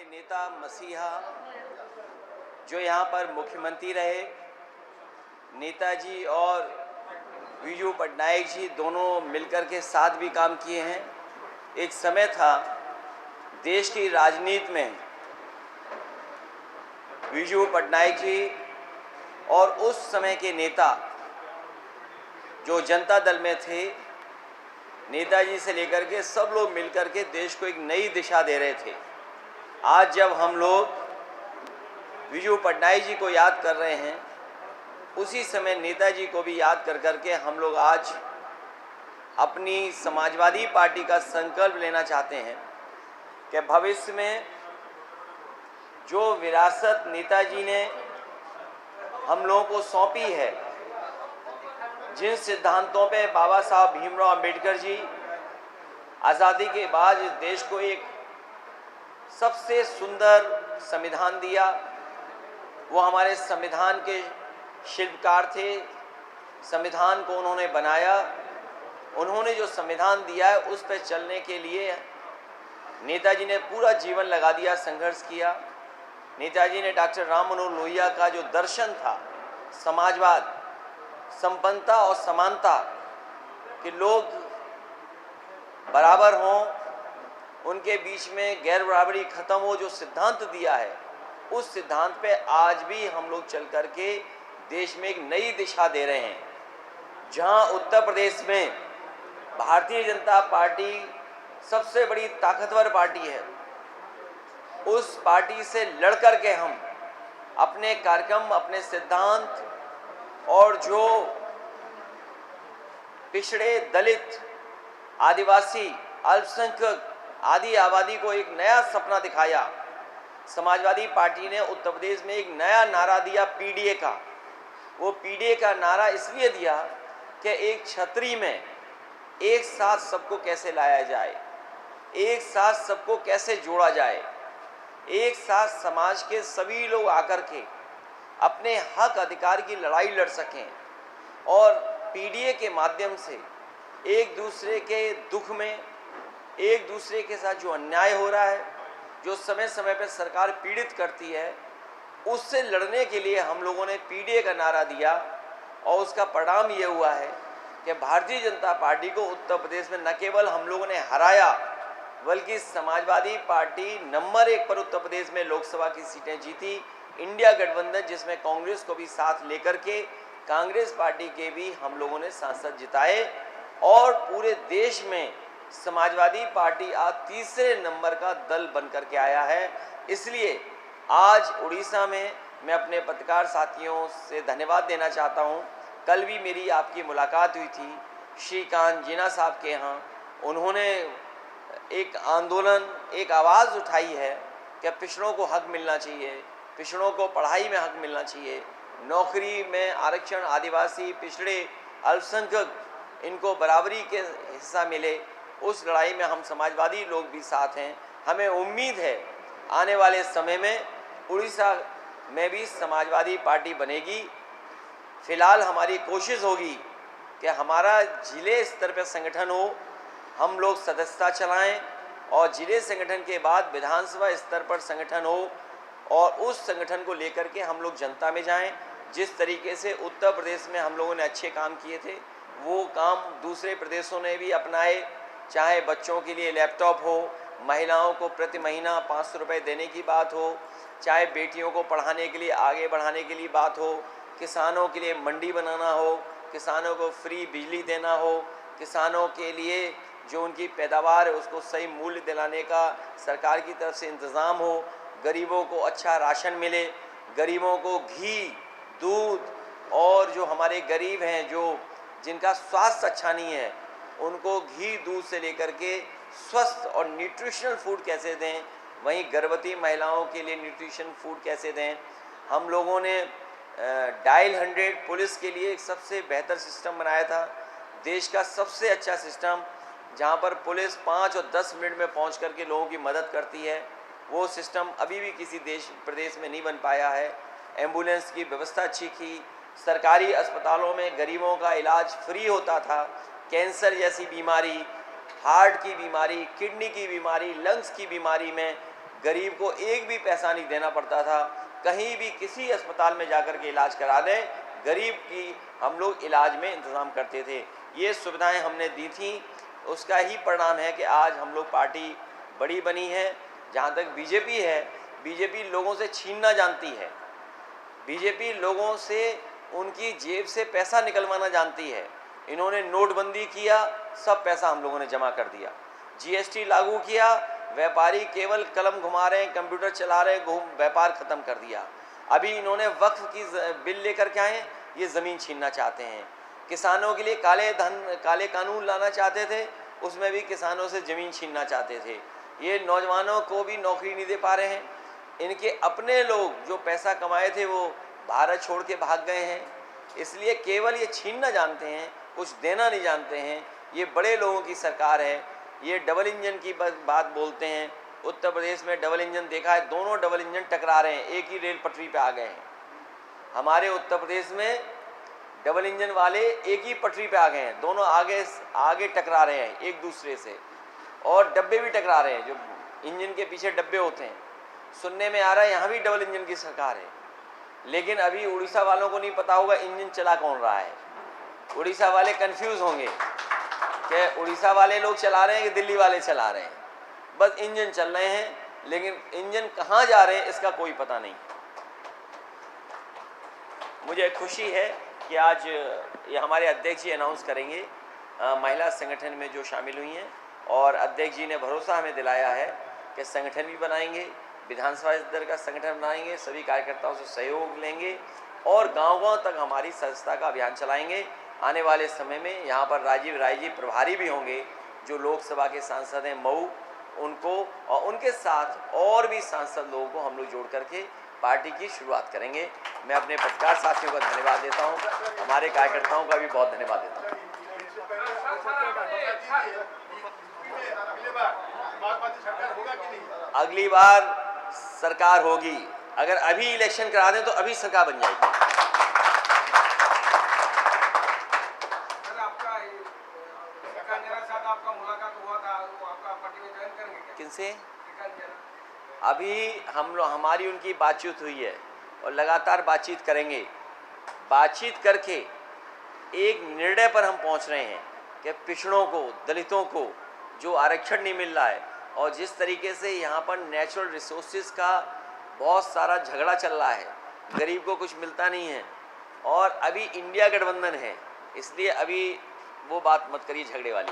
हमारे नेता मसीहा जो यहाँ पर मुख्यमंत्री रहे, नेताजी और विजू पटनायक जी दोनों मिलकर के साथ भी काम किए हैं। एक समय था देश की राजनीति में विजू पटनायक जी और उस समय के नेता जो जनता दल में थे, नेताजी से लेकर के सब लोग मिलकर के देश को एक नई दिशा दे रहे थे। आज जब हम लोग विजू पटनायक जी को याद कर रहे हैं, उसी समय नेताजी को भी याद कर करके हम लोग आज अपनी समाजवादी पार्टी का संकल्प लेना चाहते हैं कि भविष्य में जो विरासत नेताजी ने हम लोगों को सौंपी है, जिन सिद्धांतों पे बाबा साहब भीमराव अंबेडकर जी आज़ादी के बाद इस देश को एक सबसे सुंदर संविधान दिया, वो हमारे संविधान के शिल्पकार थे। संविधान को उन्होंने बनाया, उन्होंने जो संविधान दिया है उस पर चलने के लिए नेताजी ने पूरा जीवन लगा दिया, संघर्ष किया। नेताजी ने डॉक्टर राम मनोहर लोहिया का जो दर्शन था, समाजवाद, संपन्नता और समानता, कि लोग बराबर हों, उनके बीच में गैर बराबरी खत्म हो, जो सिद्धांत दिया है, उस सिद्धांत पे आज भी हम लोग चल करके देश में एक नई दिशा दे रहे हैं। जहां उत्तर प्रदेश में भारतीय जनता पार्टी सबसे बड़ी ताकतवर पार्टी है, उस पार्टी से लड़ कर के हम अपने कार्यक्रम, अपने सिद्धांत और जो पिछड़े, दलित, आदिवासी, अल्पसंख्यक आदि आबादी को एक नया सपना दिखाया। समाजवादी पार्टी ने उत्तर प्रदेश में एक नया नारा दिया, पीडीए का। वो पीडीए का नारा इसलिए दिया कि एक छतरी में एक साथ सबको कैसे लाया जाए, एक साथ सबको कैसे जोड़ा जाए, एक साथ समाज के सभी लोग आकर के अपने हक अधिकार की लड़ाई लड़ सकें और पीडीए के माध्यम से एक दूसरे के दुख में, एक दूसरे के साथ जो अन्याय हो रहा है, जो समय समय पर सरकार पीड़ित करती है, उससे लड़ने के लिए हम लोगों ने पीडीए का नारा दिया। और उसका परिणाम ये हुआ है कि भारतीय जनता पार्टी को उत्तर प्रदेश में न केवल हम लोगों ने हराया, बल्कि समाजवादी पार्टी नंबर 1 पर उत्तर प्रदेश में लोकसभा की सीटें जीती। इंडिया गठबंधन, जिसमें कांग्रेस को भी साथ लेकर के कांग्रेस पार्टी के भी हम लोगों ने सांसद जिताए और पूरे देश में समाजवादी पार्टी आज तीसरे नंबर का दल बनकर के आया है। इसलिए आज उड़ीसा में मैं अपने पत्रकार साथियों से धन्यवाद देना चाहता हूं। कल भी मेरी आपकी मुलाकात हुई थी श्रीकांत जीना साहब के यहाँ। उन्होंने एक आंदोलन, एक आवाज़ उठाई है कि पिछड़ों को हक मिलना चाहिए, पिछड़ों को पढ़ाई में हक मिलना चाहिए, नौकरी में आरक्षण, आदिवासी, पिछड़े, अल्पसंख्यक, इनको बराबरी के हिस्सा मिले। उस लड़ाई में हम समाजवादी लोग भी साथ हैं। हमें उम्मीद है आने वाले समय में उड़ीसा में भी समाजवादी पार्टी बनेगी। फिलहाल हमारी कोशिश होगी कि हमारा जिले स्तर पर संगठन हो, हम लोग सदस्यता चलाएं और जिले संगठन के बाद विधानसभा स्तर पर संगठन हो और उस संगठन को लेकर के हम लोग जनता में जाएं। जिस तरीके से उत्तर प्रदेश में हम लोगों ने अच्छे काम किए थे, वो काम दूसरे प्रदेशों ने भी अपनाए। चाहे बच्चों के लिए लैपटॉप हो, महिलाओं को प्रति महीना 500 रुपये देने की बात हो, चाहे बेटियों को पढ़ाने के लिए, आगे बढ़ाने के लिए बात हो, किसानों के लिए मंडी बनाना हो, किसानों को फ्री बिजली देना हो, किसानों के लिए जो उनकी पैदावार है उसको सही मूल्य दिलाने का सरकार की तरफ से इंतज़ाम हो, गरीबों को अच्छा राशन मिले, गरीबों को घी, दूध, और जो हमारे गरीब हैं, जो जिनका स्वास्थ्य अच्छा नहीं है, उनको घी, दूध से लेकर के स्वस्थ और न्यूट्रिशनल फूड कैसे दें, वहीं गर्भवती महिलाओं के लिए न्यूट्रिशन फूड कैसे दें। हम लोगों ने डायल 100 पुलिस के लिए एक सबसे बेहतर सिस्टम बनाया था, देश का सबसे अच्छा सिस्टम, जहां पर पुलिस 5 और 10 मिनट में पहुंच करके लोगों की मदद करती है। वो सिस्टम अभी भी किसी प्रदेश में नहीं बन पाया है। एम्बुलेंस की व्यवस्था अच्छी की, सरकारी अस्पतालों में गरीबों का इलाज फ्री होता था। कैंसर जैसी बीमारी, हार्ट की बीमारी, किडनी की बीमारी, लंग्स की बीमारी में गरीब को एक भी पैसा नहीं देना पड़ता था। कहीं भी किसी अस्पताल में जाकर के इलाज करा दें, गरीब की हम लोग इलाज में इंतज़ाम करते थे। ये सुविधाएं हमने दी थी, उसका ही परिणाम है कि आज हम लोग पार्टी बड़ी बनी है। जहाँ तक बीजेपी है, बीजेपी लोगों से छीनना जानती है। बीजेपी लोगों से उनकी जेब से पैसा निकलवाना जानती है। इन्होंने नोटबंदी किया, सब पैसा हम लोगों ने जमा कर दिया। जीएसटी लागू किया, व्यापारी केवल कलम घुमा रहे हैं, कंप्यूटर चला रहे हैं, व्यापार खत्म कर दिया। अभी इन्होंने वक्फ की बिल लेकर के आए, ये ज़मीन छीनना चाहते हैं। किसानों के लिए काले कानून लाना चाहते थे, उसमें भी किसानों से ज़मीन छीनना चाहते थे। ये नौजवानों को भी नौकरी नहीं दे पा रहे हैं। इनके अपने लोग जो पैसा कमाए थे वो भारत छोड़ के भाग गए हैं। इसलिए केवल ये छीनना जानते हैं, कुछ देना नहीं जानते हैं। ये बड़े लोगों की सरकार है। ये डबल इंजन की बात बोलते हैं। उत्तर प्रदेश में डबल इंजन देखा है, दोनों डबल इंजन टकरा रहे हैं, एक ही रेल पटरी पे आ गए हैं। हमारे उत्तर प्रदेश में डबल इंजन वाले एक ही पटरी पे आ गए हैं, दोनों आगे टकरा रहे हैं एक दूसरे से, और डब्बे भी टकरा रहे हैं, जो इंजन के पीछे डब्बे होते हैं। सुनने में आ रहा है यहाँ भी डबल इंजन की सरकार है। लेकिन अभी उड़ीसा वालों को नहीं पता होगा इंजन चला कौन रहा है। उड़ीसा वाले कंफ्यूज होंगे कि उड़ीसा वाले लोग चला रहे हैं कि दिल्ली वाले चला रहे हैं। बस इंजन चल रहे हैं, लेकिन इंजन कहाँ जा रहे हैं इसका कोई पता नहीं। मुझे खुशी है कि आज ये हमारे अध्यक्ष जी अनाउंस करेंगे महिला संगठन में जो शामिल हुई हैं, और अध्यक्ष जी ने भरोसा हमें दिलाया है कि संगठन भी बनाएंगे, विधानसभा स्तर का संगठन बनाएंगे, सभी कार्यकर्ताओं से सहयोग लेंगे और गांव-गांव तक हमारी सदस्यता का अभियान चलाएंगे। आने वाले समय में यहाँ पर राजीव राय जी प्रभारी भी होंगे, जो लोकसभा के सांसद हैं मऊ, उनको और उनके साथ और भी सांसद लोगों को हम लोग जोड़ करके पार्टी की शुरुआत करेंगे। मैं अपने पत्रकार साथियों का धन्यवाद देता हूँ, हमारे कार्यकर्ताओं का भी बहुत धन्यवाद देता हूँ। अगली बार सरकार होगी। अगर अभी इलेक्शन करा दें तो अभी सरकार बन जाएगी। आपका मुलाकात हुआ था, वो आपका पार्टी में ज्वाइन करेंगे? किनसे? अभी हमारी उनकी बातचीत हुई है और लगातार बातचीत करेंगे। बातचीत करके एक निर्णय पर हम पहुंच रहे हैं कि पिछड़ों को, दलितों को जो आरक्षण नहीं मिल रहा है, और जिस तरीके से यहाँ पर नेचुरल रिसोर्सेज का बहुत सारा झगड़ा चल रहा है, गरीब को कुछ मिलता नहीं है, और अभी इंडिया गठबंधन है, इसलिए अभी वो बात मत करिए झगड़े वाली।